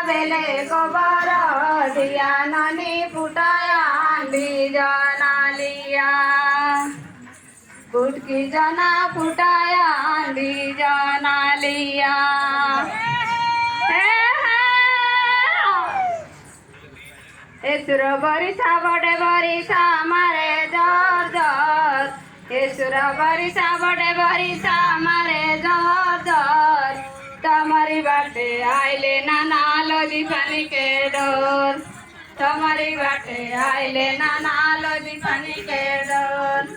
बेले गोबर दिया नानी फुटाया आंधी जना लिया गुटकी जना फुटाया आंधी जना लिया सुर बरिसा बड़े बरिसा मारे जर जर सुर बरिसा बड़े बरिसा मारे जर जर तमारी बाटे आइले नाना लोजी पानी के डोर तमारी बाटे आइले नाना लोजी पानी के डोर